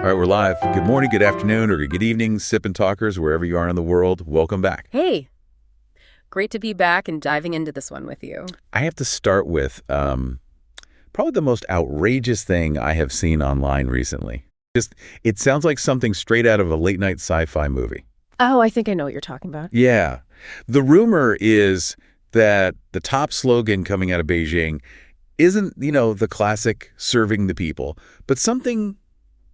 All right, we're live. Good morning, good afternoon, or good evening, Sip&Talkers, wherever you are in the world. Welcome back. Hey, great to be back and diving into this one with you. I have to start with probably the most outrageous thing I have seen online recently. It sounds like something straight out of a late-night sci-fi movie. Oh, I think I know what you're talking about. Yeah. The rumor is that the top slogan coming out of Beijing isn't, the classic serving the people, but something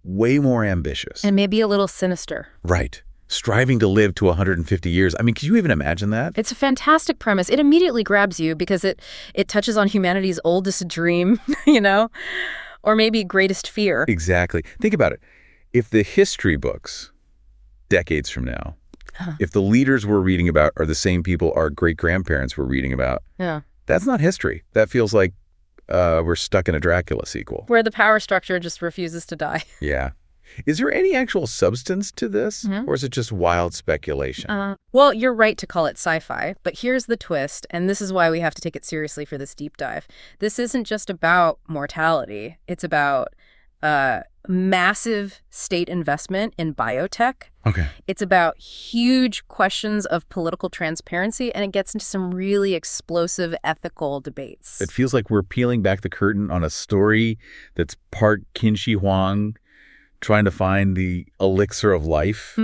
way more ambitious. And maybe a little sinister. Right. Striving to live to 150 years. I mean, can you even imagine that? It's a fantastic premise. It immediately grabs you because it touches on humanity's oldest dream, or maybe greatest fear. Exactly. Think about it. If the history books, decades from now, if the leaders we're reading about are the same people our great-grandparents were reading about, that's not history. That feels like we're stuck in a Dracula sequel. Where the power structure just refuses to die. Yeah. Is there any actual substance to this, or is it just wild speculation? Well, you're right to call it sci-fi, but here's the twist, and this is why we have to take it seriously for this deep dive. This isn't just about mortality. It's about massive state investment in biotech. Okay. It's about huge questions of political transparency, and it gets into some really explosive ethical debates. It feels like we're peeling back the curtain on a story that's part Qin Shi Huang trying to find the elixir of life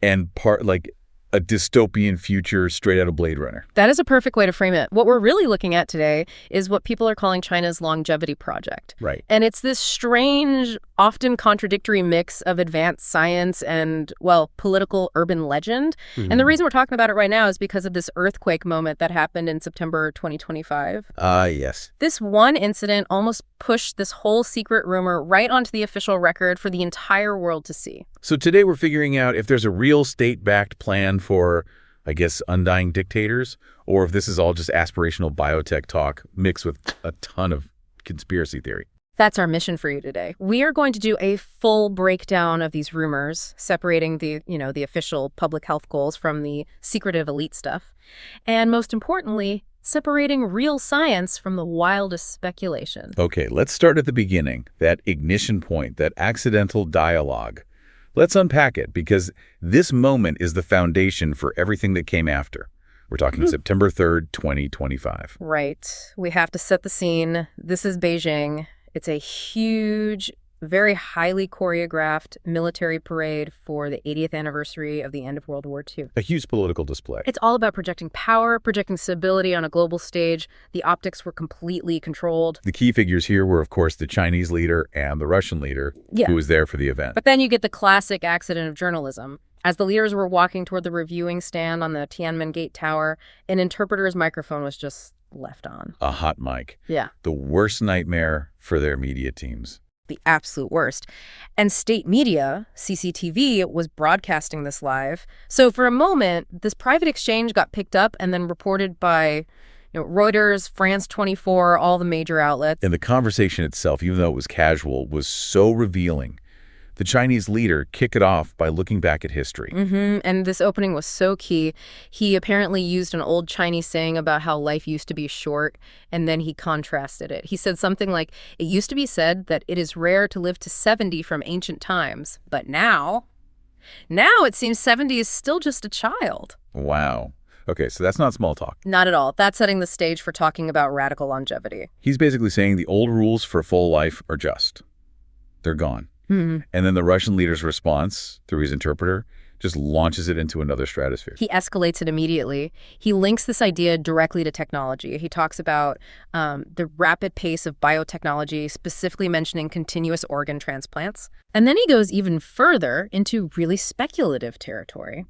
and part like a dystopian future straight out of Blade Runner. That is a perfect way to frame it. What we're really looking at today is what people are calling China's longevity project. Right. And it's this strange, often contradictory mix of advanced science and, political urban legend. And the reason we're talking about it right now is because of this earthquake moment that happened in September 2025. Yes. This one incident almost pushed this whole secret rumor right onto the official record for the entire world to see. So today we're figuring out if there's a real state-backed plan for, I guess, undying dictators, or if this is all just aspirational biotech talk mixed with a ton of conspiracy theory. That's our mission for you today. We are going to do a full breakdown of these rumors, separating the official public health goals from the secretive elite stuff. And most importantly, separating real science from the wildest speculation. Okay, let's start at the beginning, that ignition point, that accidental dialogue. Let's unpack it, because this moment is the foundation for everything that came after. We're talking September 3rd, 2025. Right. We have to set the scene. This is Beijing. It's a huge, very highly choreographed military parade for the 80th anniversary of the end of World War II. A huge political display. It's all about projecting power, projecting stability on a global stage. The optics were completely controlled. The key figures here were, of course, the Chinese leader and the Russian leader who was there for the event. But then you get the classic accident of journalism. As the leaders were walking toward the reviewing stand on the Tiananmen Gate Tower, an interpreter's microphone was just left on. A hot mic. Yeah. The worst nightmare for their media teams. The absolute worst. And state media, CCTV, was broadcasting this live. So for a moment, this private exchange got picked up and then reported by Reuters, France 24, all the major outlets. And the conversation itself, even though it was casual, was so revealing. The Chinese leader kicked it off by looking back at history. And this opening was so key. He apparently used an old Chinese saying about how life used to be short, and then he contrasted it. He said something like, it used to be said that it is rare to live to 70 from ancient times, but now it seems 70 is still just a child. Wow. Okay, so that's not small talk. Not at all. That's setting the stage for talking about radical longevity. He's basically saying the old rules for full life are just. They're gone. And then the Russian leader's response, through his interpreter, just launches it into another stratosphere. He escalates it immediately. He links this idea directly to technology. He talks about the rapid pace of biotechnology, specifically mentioning continuous organ transplants. And then he goes even further into really speculative territory.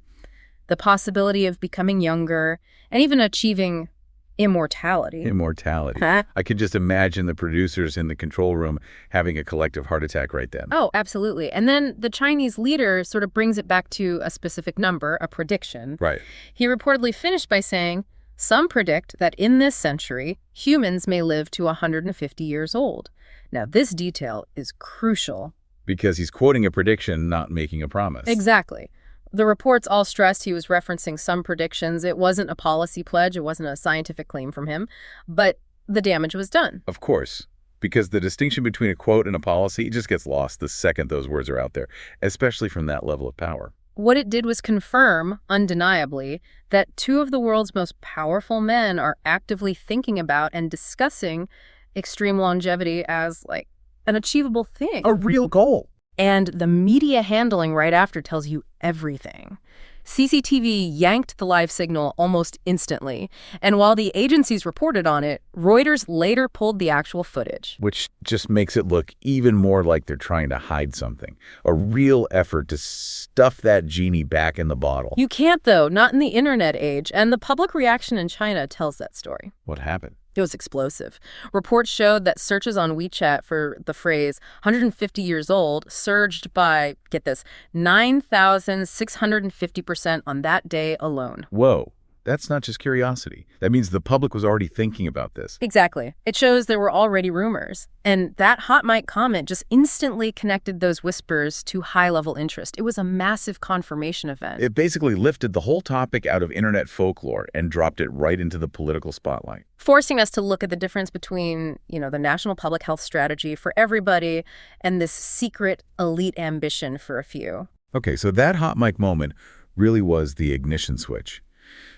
The possibility of becoming younger and even achieving immortality. Immortality. I could just imagine the producers in the control room having a collective heart attack right then. Oh, absolutely. And then the Chinese leader sort of brings it back to a specific number, a prediction. Right. He reportedly finished by saying, some predict that in this century, humans may live to 150 years old. Now, this detail is crucial. Because he's quoting a prediction, not making a promise. Exactly. The reports all stressed he was referencing some predictions. It wasn't a policy pledge. It wasn't a scientific claim from him. But the damage was done. Of course. because the distinction between a quote and a policy just gets lost the second those words are out there, especially from that level of power. What it did was confirm, undeniably, that two of the world's most powerful men are actively thinking about and discussing extreme longevity as, like, an achievable thing. A real goal. And the media handling right after tells you everything. CCTV yanked the live signal almost instantly, and while the agencies reported on it, Reuters later pulled the actual footage. Which just makes it look even more like they're trying to hide something. A real effort to stuff that genie back in the bottle. You can't, though, not in the internet age, and the public reaction in China tells that story. What happened? It was explosive. Reports showed that searches on WeChat for the phrase 150 years old surged by, get this, 9,650% on that day alone. Whoa. That's not just curiosity. That means the public was already thinking about this. Exactly. It shows there were already rumors. And that hot mic comment just instantly connected those whispers to high-level interest. It was a massive confirmation event. It basically lifted the whole topic out of internet folklore and dropped it right into the political spotlight. Forcing us to look at the difference between, the national public health strategy for everybody and this secret elite ambition for a few. Okay, so that hot mic moment really was the ignition switch.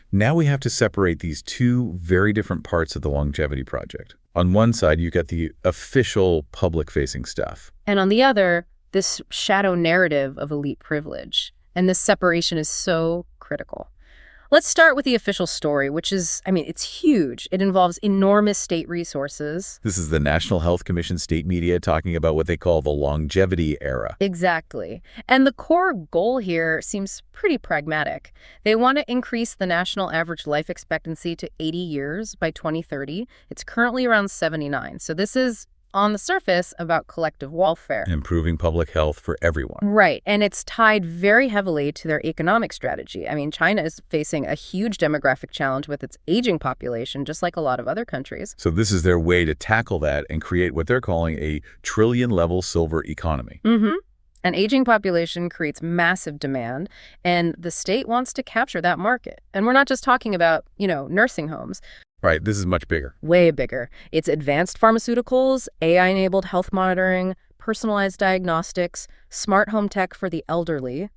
Now we have to separate these two very different parts of the longevity project. On one side, you get the official public-facing stuff. And on the other, this shadow narrative of elite privilege. And this separation is so critical. Let's start with the official story, which is, it's huge. It involves enormous state resources. This is the National Health Commission state media talking about what they call the longevity era. Exactly. And the core goal here seems pretty pragmatic. They want to increase the national average life expectancy to 80 years by 2030. It's currently around 79. So this is, on the surface, about collective welfare. Improving public health for everyone. Right. And it's tied very heavily to their economic strategy. China is facing a huge demographic challenge with its aging population, just like a lot of other countries. So this is their way to tackle that and create what they're calling a trillion-level silver economy. Mm-hmm. An aging population creates massive demand, and the state wants to capture that market. And we're not just talking about, nursing homes. Right, this is much bigger. Way bigger. It's advanced pharmaceuticals, AI-enabled health monitoring, personalized diagnostics, smart home tech for the elderly.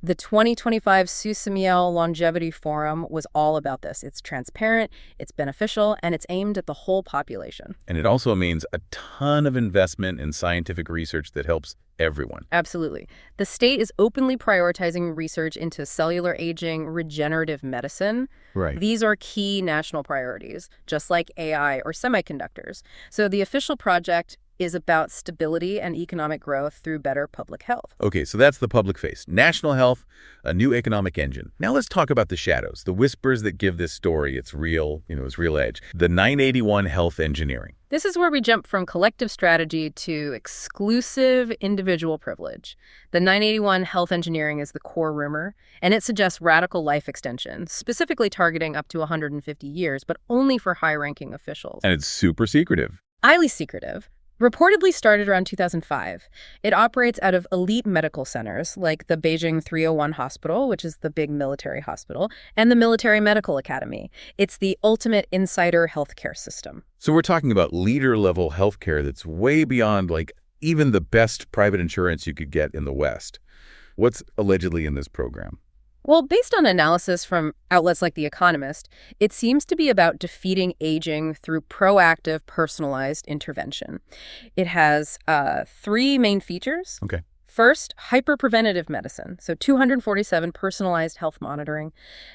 The 2025 Susemiel Longevity Forum was all about this. It's transparent, it's beneficial, and it's aimed at the whole population. And it also means a ton of investment in scientific research that helps everyone. Absolutely. The state is openly prioritizing research into cellular aging, regenerative medicine. Right. These are key national priorities, just like AI or semiconductors. So the official project is about stability and economic growth through better public health. Okay, so that's the public face. National health, a new economic engine. Now let's talk about the shadows, the whispers that give this story its real edge. The 981 health engineering. This is where we jump from collective strategy to exclusive individual privilege. The 981 health engineering is the core rumor, and it suggests radical life extension, specifically targeting up to 150 years, but only for high-ranking officials. And it's super secretive. Highly secretive. Reportedly started around 2005. It operates out of elite medical centers like the Beijing 301 Hospital, which is the big military hospital, and the Military Medical Academy. It's the ultimate insider healthcare system. So we're talking about leader-level healthcare that's way beyond, even the best private insurance you could get in the West. What's allegedly in this program? Well, based on analysis from outlets like The Economist, it seems to be about defeating aging through proactive, personalized intervention. It has 3 main features. Okay. First, hyper-preventative medicine, so 247 personalized health monitoring.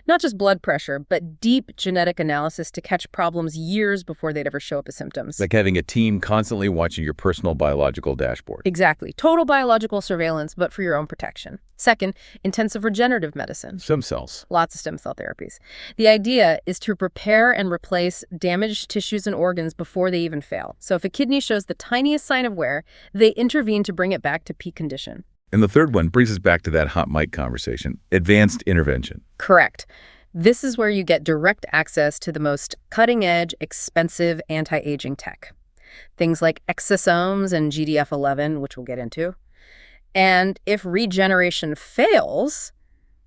Not just blood pressure, but deep genetic analysis to catch problems years before they'd ever show up as symptoms. Like having a team constantly watching your personal biological dashboard. Exactly. Total biological surveillance, but for your own protection. Second, intensive regenerative medicine. Stem cells. Lots of stem cell therapies. The idea is to repair and replace damaged tissues and organs before they even fail. So if a kidney shows the tiniest sign of wear, they intervene to bring it back to peak condition. And the third one brings us back to that hot mic conversation, advanced intervention. Correct. This is where you get direct access to the most cutting-edge, expensive anti-aging tech. Things like exosomes and GDF-11, which we'll get into. And if regeneration fails,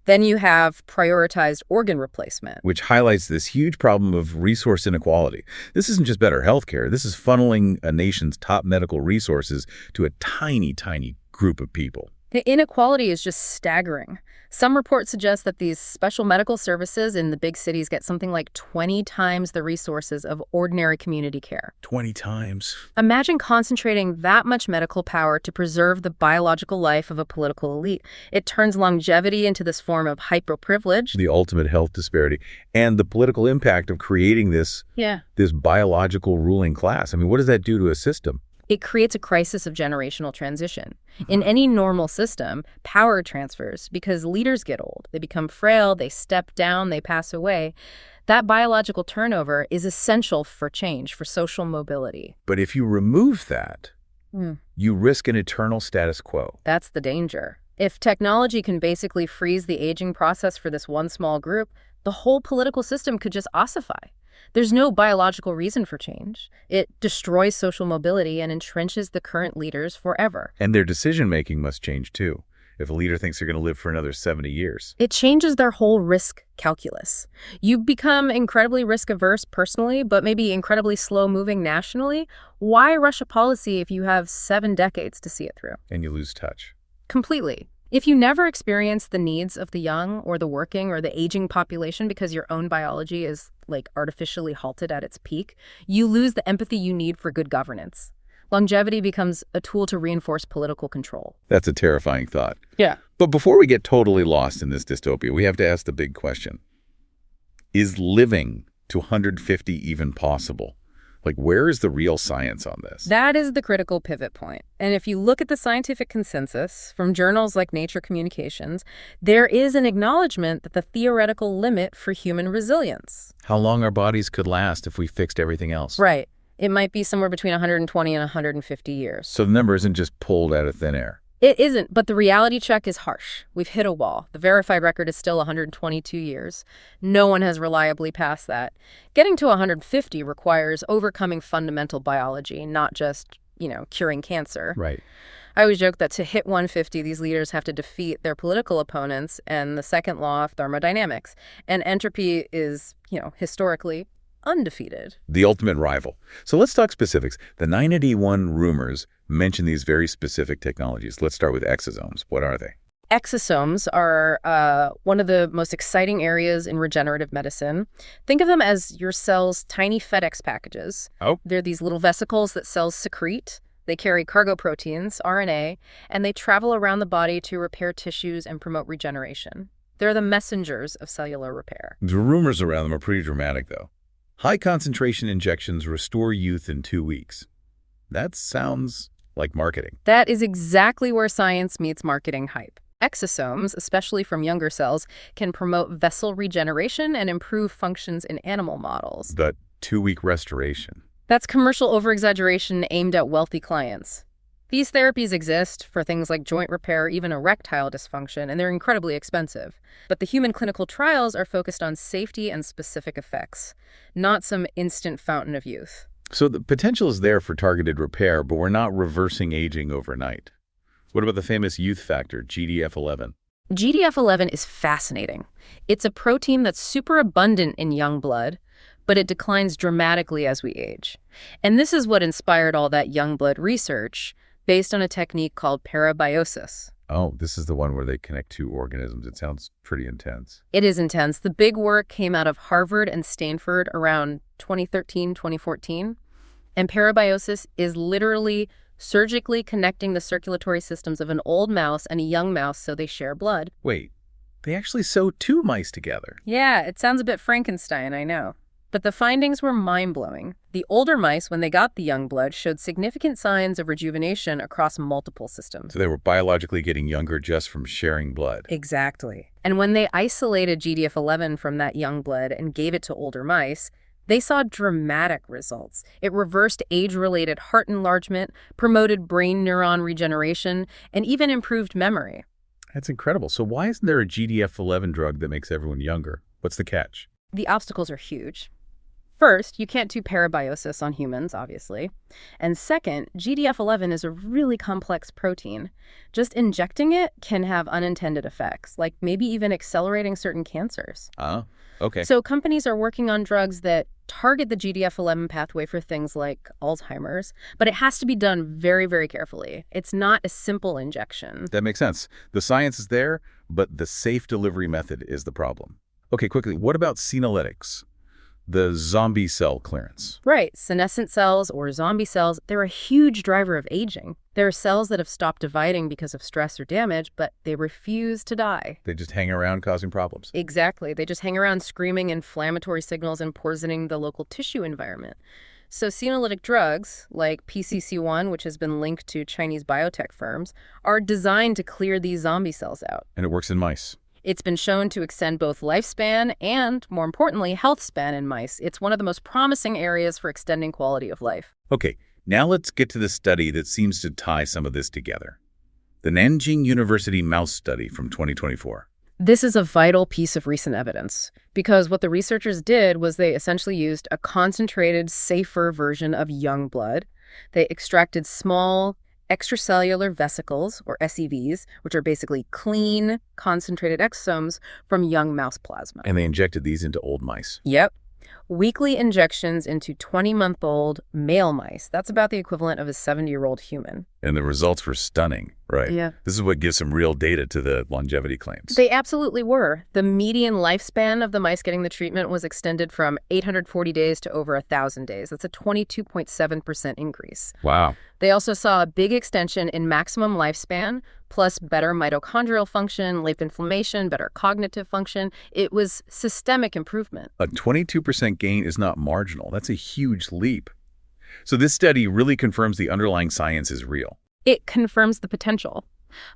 Then you have prioritized organ replacement, which highlights this huge problem of resource inequality. This isn't just better healthcare. This is funneling a nation's top medical resources to a tiny, tiny group of people. The inequality is just staggering. Some reports suggest that these special medical services in the big cities get something like 20 times the resources of ordinary community care. 20 times. Imagine concentrating that much medical power to preserve the biological life of a political elite. It turns longevity into this form of hyper-privilege. The ultimate health disparity. And the political impact of creating this biological ruling class. I mean, what does that do to a system? It creates a crisis of generational transition. In any normal system, power transfers because leaders get old. They become frail, they step down, they pass away. That biological turnover is essential for change, for social mobility. But if you remove that, you risk an eternal status quo. That's the danger. If technology can basically freeze the aging process for this one small group, the whole political system could just ossify. There's no biological reason for change. It destroys social mobility and entrenches the current leaders forever. And their decision-making must change, too. If a leader thinks they're going to live for another 70 years. It changes their whole risk calculus. You become incredibly risk-averse personally, but maybe incredibly slow-moving nationally. Why rush a policy if you have 7 decades to see it through? And you lose touch. Completely. If you never experience the needs of the young or the working or the aging population because your own biology is like artificially halted at its peak, you lose the empathy you need for good governance. Longevity becomes a tool to reinforce political control. That's a terrifying thought. Yeah. But before we get totally lost in this dystopia, we have to ask the big question. Is living to 150 even possible? Like, where is the real science on this? That is the critical pivot point. And if you look at the scientific consensus from journals like Nature Communications, there is an acknowledgement that the theoretical limit for human resilience. How long our bodies could last if we fixed everything else. Right. It might be somewhere between 120 and 150 years. So the number isn't just pulled out of thin air. It isn't, but the reality check is harsh. We've hit a wall. The verified record is still 122 years. No one has reliably passed that. Getting to 150 requires overcoming fundamental biology, not just, curing cancer. Right. I always joke that to hit 150, these leaders have to defeat their political opponents and the second law of thermodynamics. And entropy is, historically undefeated. The ultimate rival. So let's talk specifics. The 981 rumors mention these very specific technologies. Let's start with exosomes. What are they? Exosomes are one of the most exciting areas in regenerative medicine. Think of them as your cell's tiny FedEx packages. Oh. They're these little vesicles that cells secrete. They carry cargo proteins, RNA, and they travel around the body to repair tissues and promote regeneration. They're the messengers of cellular repair. The rumors around them are pretty dramatic, though. High concentration injections restore youth in 2 weeks. That sounds like marketing. That is exactly where science meets marketing hype. Exosomes, especially from younger cells, can promote vessel regeneration and improve functions in animal models. The 2-week restoration. That's commercial overexaggeration aimed at wealthy clients. These therapies exist for things like joint repair, even erectile dysfunction, and they're incredibly expensive. But the human clinical trials are focused on safety and specific effects, not some instant fountain of youth. So the potential is there for targeted repair, but we're not reversing aging overnight. What about the famous youth factor, GDF11? GDF11 is fascinating. It's a protein that's super abundant in young blood, but it declines dramatically as we age. And this is what inspired all that young blood research, based on a technique called parabiosis. Oh, this is the one where they connect 2 organisms. It sounds pretty intense. It is intense. The big work came out of Harvard and Stanford around 2013, 2014. And parabiosis is literally surgically connecting the circulatory systems of an old mouse and a young mouse so they share blood. Wait, they actually sew 2 mice together? Yeah, it sounds a bit Frankenstein, I know. But the findings were mind-blowing. The older mice, when they got the young blood, showed significant signs of rejuvenation across multiple systems. So they were biologically getting younger just from sharing blood. Exactly. And when they isolated GDF11 from that young blood and gave it to older mice, they saw dramatic results. It reversed age-related heart enlargement, promoted brain neuron regeneration, and even improved memory. That's incredible. So why isn't there a GDF11 drug that makes everyone younger? What's the catch? The obstacles are huge. First, you can't do parabiosis on humans, obviously. And second, GDF11 is a really complex protein. Just injecting it can have unintended effects, like maybe even accelerating certain cancers. Oh, okay. So companies are working on drugs that target the GDF11 pathway for things like Alzheimer's, but it has to be done very, very carefully. It's not a simple injection. That makes sense. The science is there, but the safe delivery method is the problem. Okay, quickly, what about senolytics? The zombie cell clearance. Right. Senescent cells or zombie cells, they're a huge driver of aging. There are cells that have stopped dividing because of stress or damage, but they refuse to die. They just hang around causing problems. Exactly. They just hang around screaming inflammatory signals and poisoning the local tissue environment. So senolytic drugs, like PCC1, which has been linked to Chinese biotech firms, are designed to clear these zombie cells out. And it works in mice. It's been shown to extend both lifespan and, more importantly, health span in mice. It's one of the most promising areas for extending quality of life. Okay, now let's get to the study that seems to tie some of this together. The Nanjing University mouse study from 2024. This is a vital piece of recent evidence, because what the researchers did was they essentially used a concentrated, safer version of young blood. They extracted small, extracellular vesicles, or SEVs, which are basically clean, concentrated exosomes from young mouse plasma. And they injected these into old mice. Yep. Weekly injections into 20-month-old male mice. That's about the equivalent of a 70-year-old human. And the results were stunning, right? Yeah. This is what gives some real data to the longevity claims. They absolutely were. The median lifespan of the mice getting the treatment was extended from 840 days to over 1,000 days. That's a 22.7% increase. Wow. They also saw a big extension in maximum lifespan, plus better mitochondrial function, late inflammation, better cognitive function. It was systemic improvement. A 22% gain is not marginal. That's a huge leap. So this study really confirms the underlying science is real. It confirms the potential.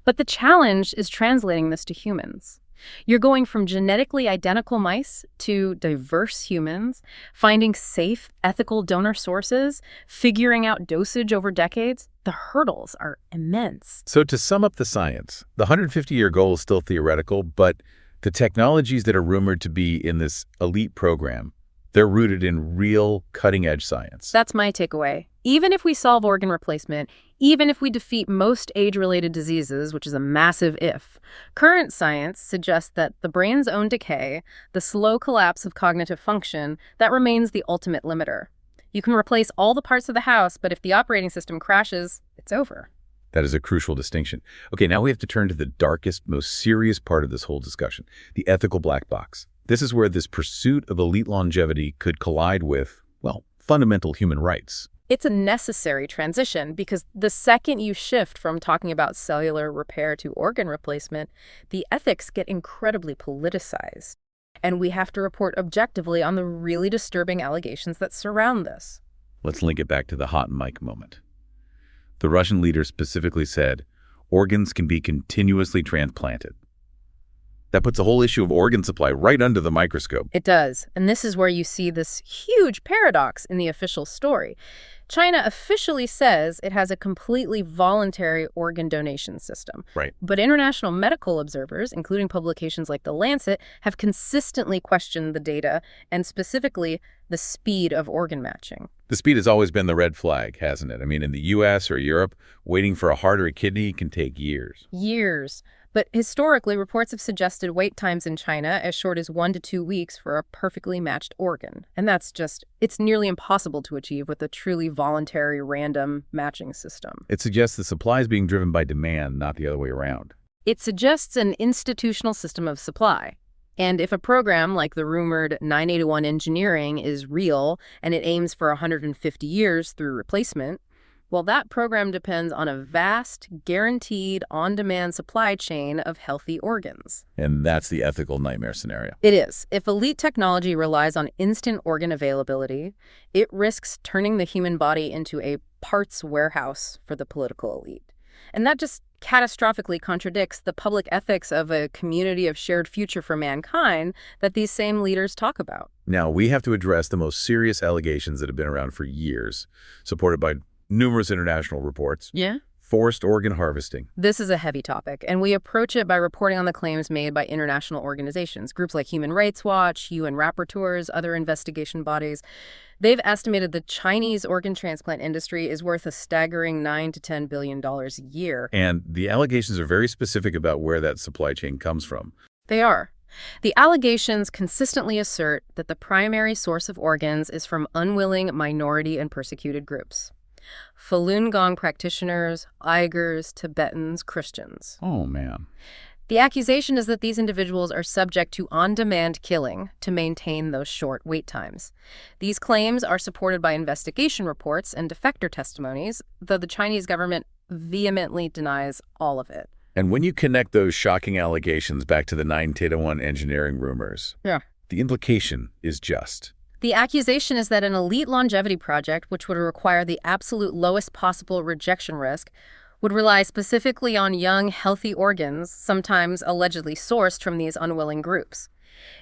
But the challenge is translating this to humans. You're going from genetically identical mice to diverse humans, finding safe, ethical donor sources, figuring out dosage over decades. The hurdles are immense. So to sum up the science, the 150-year goal is still theoretical, but the technologies that are rumored to be in this elite program, they're rooted in real cutting-edge science. That's my takeaway. Even if we solve organ replacement, even if we defeat most age-related diseases, which is a massive if, current science suggests that the brain's own decay, the slow collapse of cognitive function, that remains the ultimate limiter. You can replace all the parts of the house, but if the operating system crashes, it's over. That is a crucial distinction. Okay, now we have to turn to the darkest, most serious part of this whole discussion, the ethical black box. This is where this pursuit of elite longevity could collide with, well, fundamental human rights. It's a necessary transition because the second you shift from talking about cellular repair to organ replacement, the ethics get incredibly politicized. And we have to report objectively on the really disturbing allegations that surround this. Let's link it back to the hot mic moment. The Russian leader specifically said, organs can be continuously transplanted. That puts the whole issue of organ supply right under the microscope. It does. And this is where you see this huge paradox in the official story. China officially says it has a completely voluntary organ donation system. Right. But international medical observers, including publications like The Lancet, have consistently questioned the data and specifically the speed of organ matching. The speed has always been the red flag, hasn't it? I mean, in the U.S. or Europe, waiting for a heart or a kidney can take years. Years. But historically, reports have suggested wait times in China as short as 1 to 2 weeks for a perfectly matched organ. And it's nearly impossible to achieve with a truly voluntary, random matching system. It suggests the supply is being driven by demand, not the other way around. It suggests an institutional system of supply. And if a program like the rumored 981 engineering is real and it aims for 150 years through replacement, well, that program depends on a vast, guaranteed, on-demand supply chain of healthy organs. And that's the ethical nightmare scenario. It is. If elite technology relies on instant organ availability, it risks turning the human body into a parts warehouse for the political elite. And that just catastrophically contradicts the public ethics of a community of shared future for mankind that these same leaders talk about. Now, we have to address the most serious allegations that have been around for years, supported by numerous international reports. Yeah. Forced organ harvesting. This is a heavy topic, and we approach it by reporting on the claims made by international organizations, groups like Human Rights Watch, UN rapporteurs, other investigation bodies. They've estimated the Chinese organ transplant industry is worth a staggering $9 to $10 billion a year. And the allegations are very specific about where that supply chain comes from. They are. The allegations consistently assert that the primary source of organs is from unwilling minority and persecuted groups. Falun Gong practitioners, Uyghurs, Tibetans, Christians. Oh, man. The accusation is that these individuals are subject to on-demand killing to maintain those short wait times. These claims are supported by investigation reports and defector testimonies, though the Chinese government vehemently denies all of it. And when you connect those shocking allegations back to the 9-1 engineering rumors, the implication is just. The accusation is that an elite longevity project, which would require the absolute lowest possible rejection risk, would rely specifically on young, healthy organs, sometimes allegedly sourced from these unwilling groups.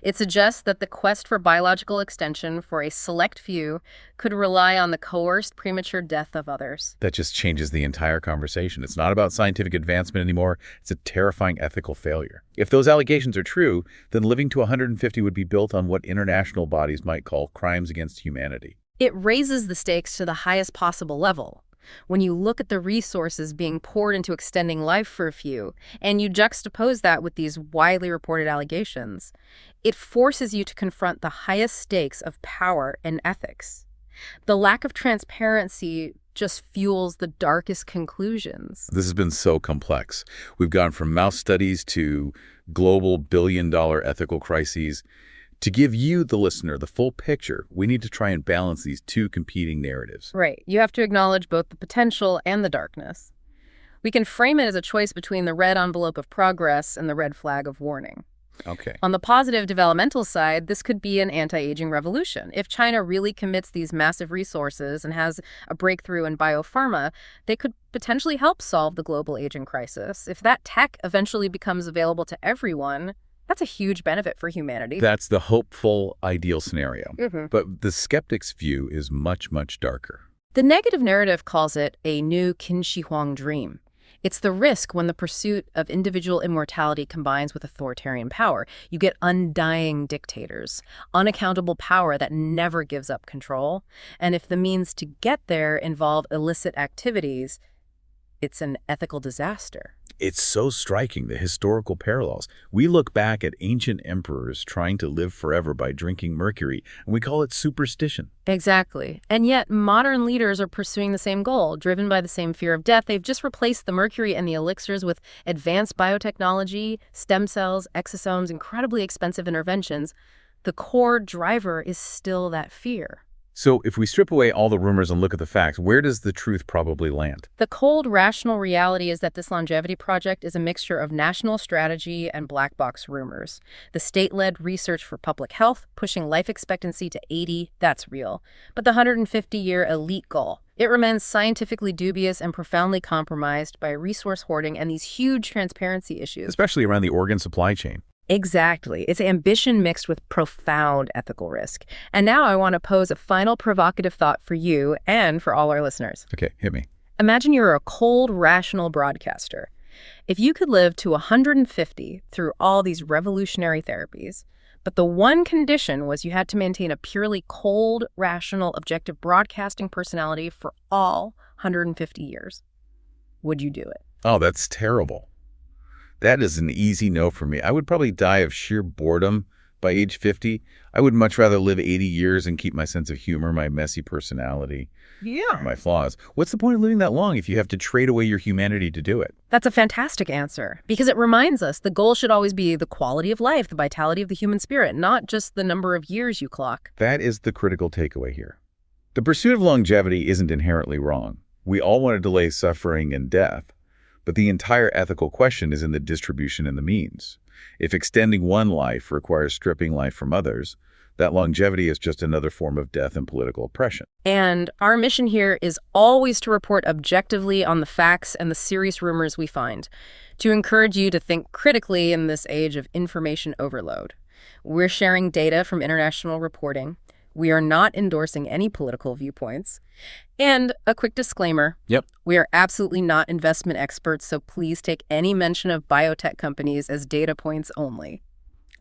It suggests that the quest for biological extension for a select few could rely on the coerced premature death of others. That just changes the entire conversation. It's not about scientific advancement anymore. It's a terrifying ethical failure. If those allegations are true, then living to 150 would be built on what international bodies might call crimes against humanity. It raises the stakes to the highest possible level. When you look at the resources being poured into extending life for a few, and you juxtapose that with these widely reported allegations, it forces you to confront the highest stakes of power and ethics. The lack of transparency just fuels the darkest conclusions. This has been so complex. We've gone from mouse studies to global billion-dollar ethical crises. To give you, the listener, the full picture, we need to try and balance these two competing narratives. Right. You have to acknowledge both the potential and the darkness. We can frame it as a choice between the red envelope of progress and the red flag of warning. Okay. On the positive developmental side, this could be an anti-aging revolution. If China really commits these massive resources and has a breakthrough in biopharma, they could potentially help solve the global aging crisis. If that tech eventually becomes available to everyone, that's a huge benefit for humanity. That's the hopeful, ideal scenario. But the skeptic's view is much, much darker. The negative narrative calls it a new Qin Shi Huang dream. It's the risk when the pursuit of individual immortality combines with authoritarian power. You get undying dictators, unaccountable power that never gives up control. And if the means to get there involve illicit activities, it's an ethical disaster. It's so striking, the historical parallels. We look back at ancient emperors trying to live forever by drinking mercury, and we call it superstition. Exactly. And yet modern leaders are pursuing the same goal, driven by the same fear of death. They've just replaced the mercury and the elixirs with advanced biotechnology, stem cells, exosomes, incredibly expensive interventions. The core driver is still that fear. So if we strip away all the rumors and look at the facts, where does the truth probably land? The cold, rational reality is that this longevity project is a mixture of national strategy and black box rumors. The state-led research for public health, pushing life expectancy to 80, that's real. But the 150-year elite goal, it remains scientifically dubious and profoundly compromised by resource hoarding and these huge transparency issues. Especially around the organ supply chain. Exactly. It's ambition mixed with profound ethical risk. And now I want to pose a final provocative thought for you and for all our listeners. Okay, hit me. Imagine you're a cold, rational broadcaster. If you could live to 150 through all these revolutionary therapies, but the one condition was you had to maintain a purely cold, rational, objective broadcasting personality for all 150 years, would you do it? Oh, that's terrible. That is an easy no for me. I would probably die of sheer boredom by age 50. I would much rather live 80 years and keep my sense of humor, my messy personality, my flaws. What's the point of living that long if you have to trade away your humanity to do it? That's a fantastic answer, because it reminds us the goal should always be the quality of life, the vitality of the human spirit, not just the number of years you clock. That is the critical takeaway here. The pursuit of longevity isn't inherently wrong. We all want to delay suffering and death. But the entire ethical question is in the distribution and the means. If extending one life requires stripping life from others, that longevity is just another form of death and political oppression. And our mission here is always to report objectively on the facts and the serious rumors we find, to encourage you to think critically in this age of information overload. We're sharing data from international reporting. We are not endorsing any political viewpoints. And a quick disclaimer. Yep. We are absolutely not investment experts, so please take any mention of biotech companies as data points only.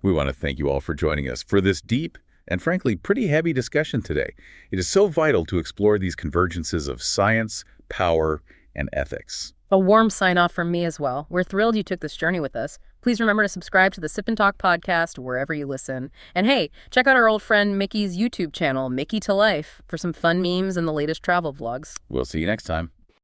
We want to thank you all for joining us for this deep and frankly pretty heavy discussion today. It is so vital to explore these convergences of science, power, and ethics. A warm sign-off from me as well. We're thrilled you took this journey with us. Please remember to subscribe to the Sip&Talk podcast wherever you listen. And hey, check out our old friend Mickey's YouTube channel, Mickeytolife, for some fun memes and the latest travel vlogs. We'll see you next time.